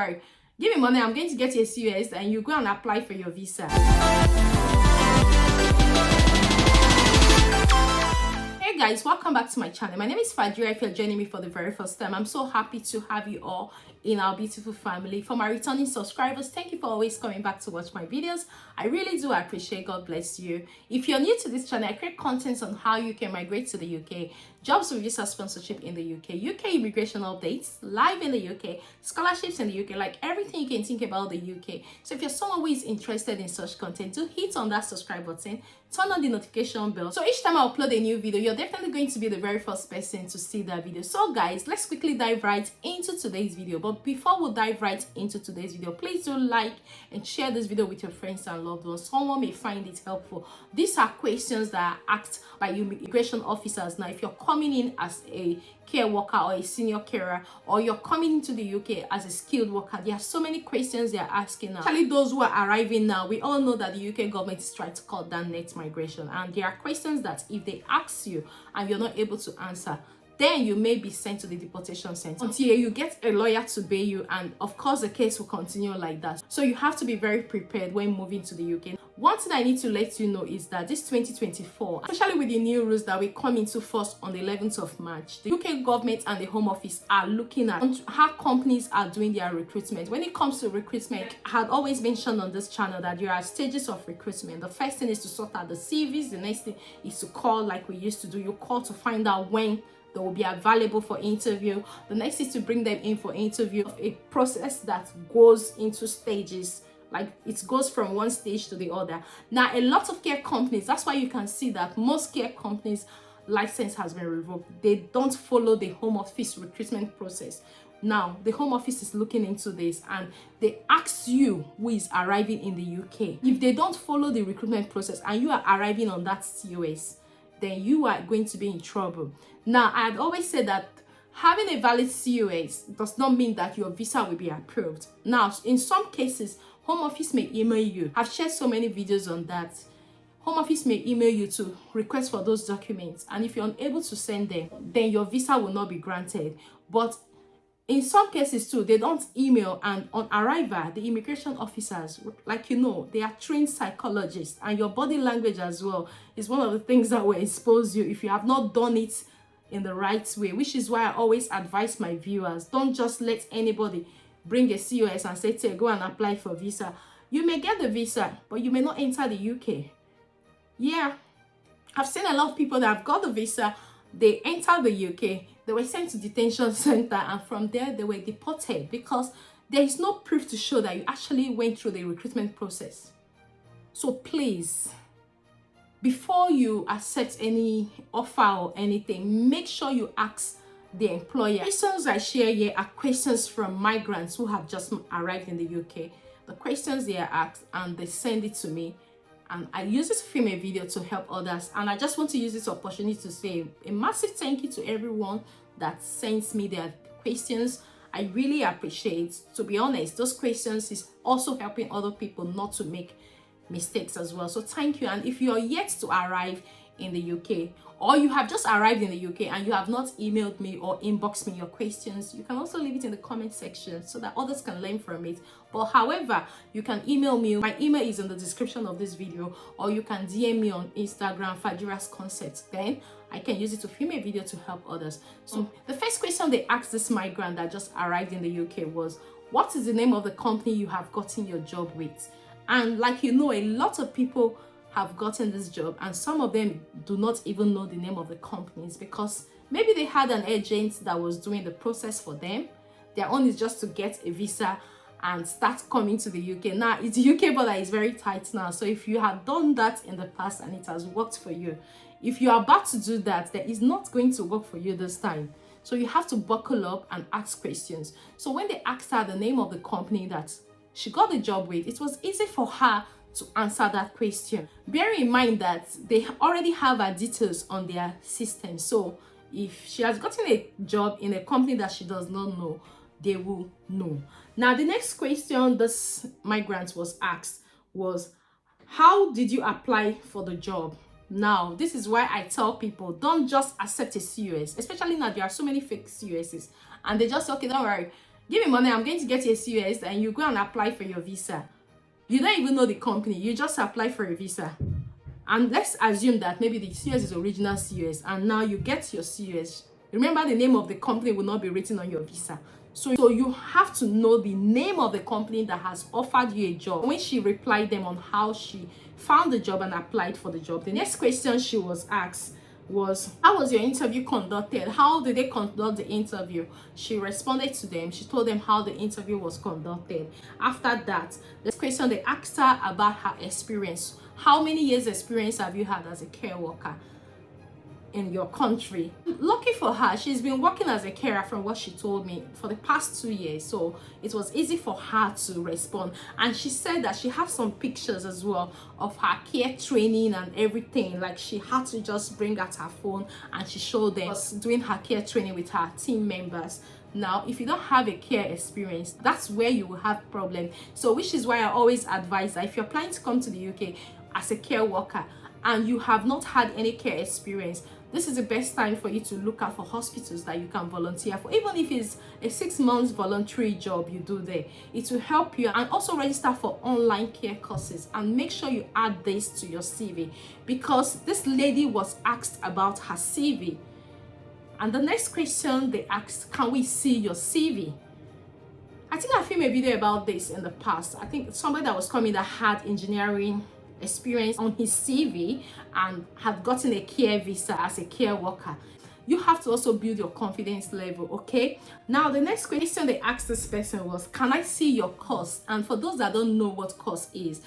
worry, give me money, I'm going to get you a COS, and you go and apply for your visa. Hey guys, welcome back to my channel. My name is Fajira. If you're joining me for the very first time, I'm so happy to have you all in our beautiful family. For my returning subscribers, thank you for always coming back to watch my videos. I really do appreciate. God bless you. If you're new to this channel, I create content on how you can migrate to the UK, jobs with visa sponsorship in the UK immigration updates, live in the UK, scholarships in the UK, like everything you can think about the UK. So if you're someone who is interested in such content, do hit on that subscribe button, turn on the notification bell. So each time I upload a new video, you're definitely going to be the very first person to see that video. So guys, let's quickly dive right into today's video. But before we dive right into today's video, please do like and share this video with your friends and loved ones. Someone may find it helpful. These are questions that are asked by immigration officers. Now, if you're coming in as a care worker or a senior carer, or you're coming into the UK as a skilled worker, there are so many questions they are asking now. Actually, those who are arriving now, we all know that the UK government is trying to cut down net migration, and there are questions that if they ask you and you're not able to answer, then you may be sent to the deportation center until you get a lawyer to bail you, and of course the case will continue like that. So you have to be very prepared when moving to the UK. One thing I need to let you know is that this 2024, especially with the new rules that we come into force on the 11th of March, the UK government and the Home Office are looking at how companies are doing their recruitment. When it comes to recruitment, I had always mentioned on this channel that there are stages of recruitment. The first thing is to sort out the CVs. The next thing is to call, like we used to do. You call to find out when they will be available for interview. The next is to bring them in for interview. A process that goes into stages, like it goes from one stage to the other. Now, a lot of care companies, that's why you can see that most care companies' license has been revoked. They don't follow the Home Office recruitment process. Now, the Home Office is looking into this, and they ask you who is arriving in the UK. If they don't follow the recruitment process and you are arriving on that COS, then you are going to be in trouble. Now, I had always said that having a valid COS does not mean that your visa will be approved. Now, in some cases, Home Office may email you. I've shared so many videos on that. Home Office may email you to request for those documents, and if you're unable to send them, then your visa will not be granted. But in some cases too, they don't email, and on arrival, the immigration officers, like you know, they are trained psychologists, and your body language as well is one of the things that will expose you if you have not done it in the right way, which is why I always advise my viewers, don't just let anybody bring a COS and say, go and apply for visa. You may get the visa, but you may not enter the UK. Yeah, I've seen a lot of people that have got the visa, they enter the UK, they were sent to detention center, and from there they were deported because there is no proof to show that you actually went through the recruitment process. So please, before you accept any offer or anything, make sure you ask the employer. Questions I share here are questions from migrants who have just arrived in the UK. The questions they are asked, and they send it to me, and I use it to film a video to help others. And I just want to use this opportunity to say a massive thank you to everyone that sends me their questions. I really appreciate. To be honest, those questions is also helping other people not to make mistakes as well. So thank you. And if you are yet to arrive in the UK, or you have just arrived in the UK and you have not emailed me or inboxed me your questions, you can also leave it in the comment section so that others can learn from it. But however, you can email me. My email is in the description of this video, or you can DM me on Instagram, Fajirasconcept. Then I can use it to film a video to help others. So the first question they asked this migrant that just arrived in the UK was, what is the name of the company you have gotten your job with? And like you know, a lot of people have gotten this job, and some of them do not even know the name of the companies because maybe they had an agent that was doing the process for them. Their own is just to get a visa and start coming to the UK. Now, it's UK border is very tight now, so if you have done that in the past and it has worked for you, if you are about to do that, then it's not going to work for you this time. So you have to buckle up and ask questions. So when they asked her the name of the company that she got the job with, it was easy for her to answer that question. Bearing in mind that they already have her details on their system. So if she has gotten a job in a company that she does not know, they will know. Now, the next question this migrant was asked was, how did you apply for the job? Now, this is why I tell people, don't just accept a COS, especially now there are so many fake COSs, and they just say, okay, don't worry, Give me money, I'm going to get you a CUS, and you go and apply for your visa. You don't even know the company, you just apply for a visa. And let's assume that maybe the CUS is original CUS, and now you get your CUS. Remember, the name of the company will not be written on your visa. So you have to know the name of the company that has offered you a job. When she replied them on how she found the job and applied for the job, the next question she was asked was, how was your interview conducted? How did they conduct the interview? She responded to them. She told them how the interview was conducted. After that, the question they asked her about her experience. How many years experience have you had as a care worker in your country? Lucky for her, she's been working as a carer, from what she told me, for the past 2 years, so it was easy for her to respond. And she said that she has some pictures as well of her care training and everything. Like, she had to just bring out her phone and she showed them. She was doing her care training with her team members. Now, if you don't have a care experience, that's where you will have problem. So which is why I always advise that if you're planning to come to the UK as a care worker and you have not had any care experience, this is the best time for you to look out for hospitals that you can volunteer for. Even if it's a 6 months voluntary job you do there, it will help you. And also register for online care courses and make sure you add this to your CV, because this lady was asked about her CV. And the next question they asked, can we see your CV? I think I filmed a video about this in the past. I think somebody that was coming that had engineering experience on his CV and had gotten a care visa as a care worker. You have to also build your confidence level, okay? Now, the next question they asked this person was, can I see your course? And for those that don't know what course is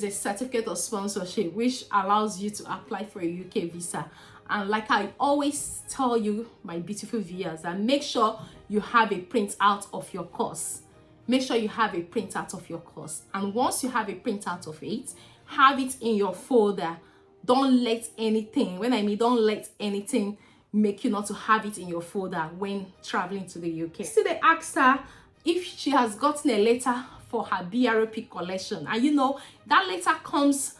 a certificate of sponsorship which allows you to apply for a UK visa. And like I always tell you, my beautiful viewers, that make sure you have a printout of your course. Make sure you have a printout of your course. And once you have a printout of it, have it in your folder. Don't let anything, when I mean don't let anything make you not to have it in your folder when traveling to the UK. So they asked her if she has gotten a letter for her BRP collection. And you know, that letter comes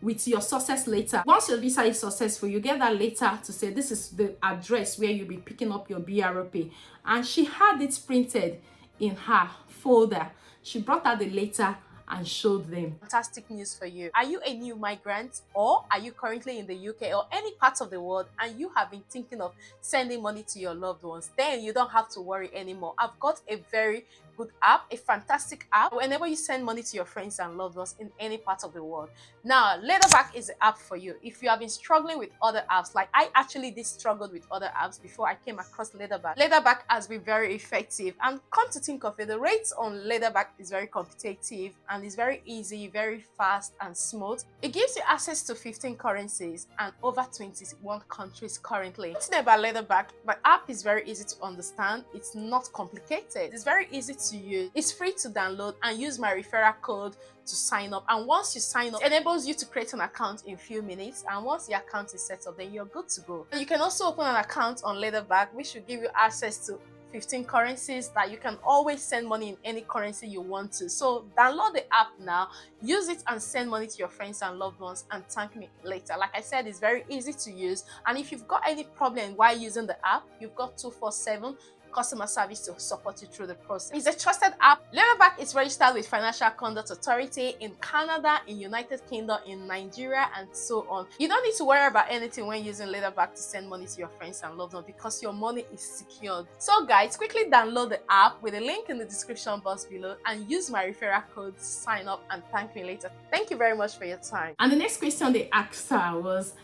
with your success letter. Once your visa is successful, you get that letter to say this is the address where you'll be picking up your BRP. And she had it printed in her folder. She brought out the letter and showed them. Fantastic news for you. Are you a new migrant, or are you currently in the UK or any part of the world and you have been thinking of sending money to your loved ones? Then you don't have to worry anymore. I've got a very good app, a fantastic app, whenever you send money to your friends and loved ones in any part of the world. Now, Leatherback is the app for you. If you have been struggling with other apps, like I actually did struggle with other apps before I came across Leatherback. Leatherback has been very effective, and come to think of it, the rates on Leatherback is very competitive and it's very easy, very fast and smooth. It gives you access to 15 currencies and over 21 countries currently. The thing about Leatherback, my app is very easy to understand. It's not complicated. It's very easy to use. It's free to download, and use my referral code to sign up. And once you sign up, it enables you to create an account in a few minutes, and once the account is set up, then you're good to go. And you can also open an account on Leatherback, which will give you access to 15 currencies that you can always send money in any currency you want to. So download the app now, use it and send money to your friends and loved ones and thank me later. Like I said, it's very easy to use, and if you've got any problem while using the app, you've got 247 customer service to support you through the process. It's a trusted app. Leatherback is registered with Financial Conduct Authority in Canada, in United Kingdom, in Nigeria, and so on. You don't need to worry about anything when using Leatherback to send money to your friends and loved ones, because your money is secured. So guys, quickly download the app with a link in the description box below and use my referral code to sign up and thank me later. Thank you very much for your time. And the next question they asked her was,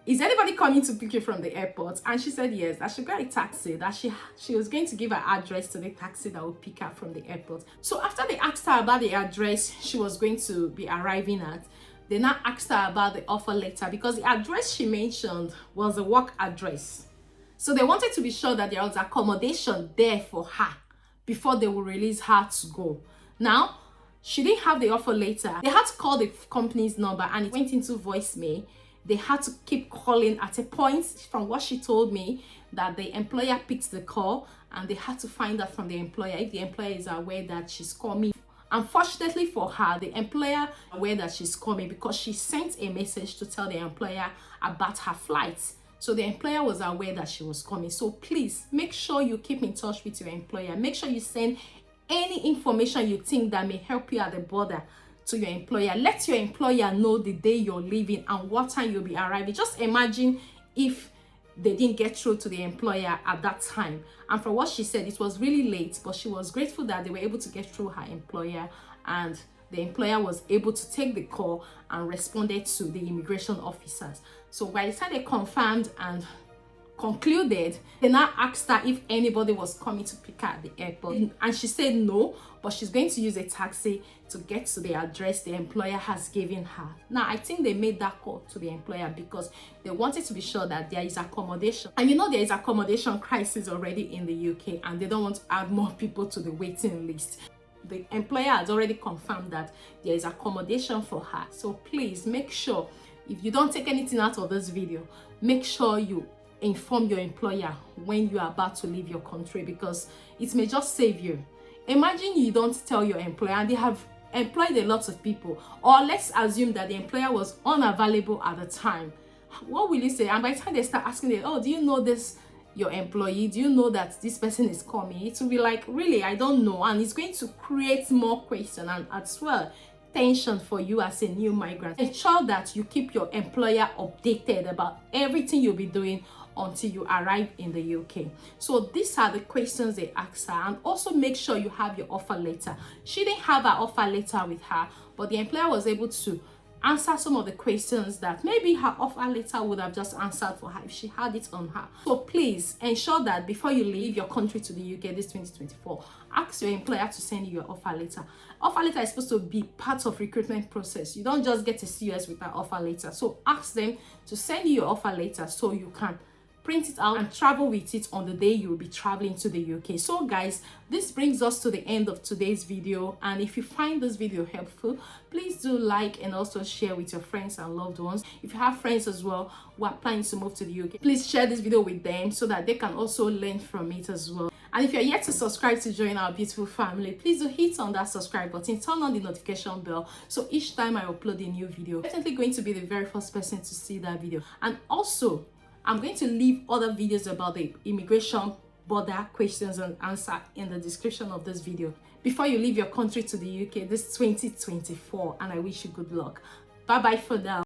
is anybody coming to pick you from the airport? And she said yes, that she got a taxi, that she was going to give her address to the taxi that would pick her from the airport. So after they asked her about the address she was going to be arriving at, they now asked her about the offer letter, because the address she mentioned was a work address. So they wanted to be sure that there was accommodation there for her before they would release her to go. Now, she didn't have the offer letter. They had to call the company's number and it went into voicemail. They had to keep calling. At a point, from what she told me, that the employer picked the call and they had to find out from the employer if the employer is aware that she's coming. Unfortunately for her, the employer is aware that she's coming, because she sent a message to tell the employer about her flight. So the employer was aware that she was coming. So please make sure you keep in touch with your employer. Make sure you send any information you think that may help you at the border to your employer. Let your employer know the day you're leaving and what time you'll be arriving. Just imagine if they didn't get through to the employer at that time. And from what she said, it was really late, but she was grateful that they were able to get through her employer, and the employer was able to take the call and responded to the immigration officers. So by the time they confirmed and concluded, they now asked her if anybody was coming to pick her at the airport, and she said no, but she's going to use a taxi to get to the address the employer has given her. Now I think they made that call to the employer because they wanted to be sure that there is accommodation, and you know there is accommodation crisis already in the UK, and they don't want to add more people to the waiting list. The employer has already confirmed that there is accommodation for her. So please make sure, if you don't take anything out of this video, make sure you inform your employer when you are about to leave your country, because it may just save you. Imagine you don't tell your employer and they have employed a lot of people, or let's assume that the employer was unavailable at the time. What will you say? And by the time they start asking them, oh, do you know this, your employee, do you know that this person is coming? It will be like, really, I don't know. And it's going to create more question and as well tension for you as a new migrant. Ensure that you keep your employer updated about everything you'll be doing until you arrive in the UK. So these are the questions they asked her, and also make sure you have your offer letter. She didn't have her offer letter with her, but the employer was able to answer some of the questions that maybe her offer letter would have just answered for her if she had it on her. So please ensure that before you leave your country to the UK this 2024, ask your employer to send you your offer letter. Offer letter is supposed to be part of recruitment process. You don't just get a CS with an offer letter. So ask them to send you your offer letter so you can print it out and travel with it on the day you'll be traveling to the UK. So guys, this brings us to the end of today's video, and if you find this video helpful, please do like and also share with your friends and loved ones. If you have friends as well who are planning to move to the UK, please share this video with them so that they can also learn from it as well. And if you're yet to subscribe to join our beautiful family, please do hit on that subscribe button, turn on the notification bell, so each time I upload a new video, I'm definitely going to be the very first person to see that video. And also, I'm going to leave other videos about the immigration border questions and answer in the description of this video before you leave your country to the UK this 2024, and I wish you good luck. Bye bye for now.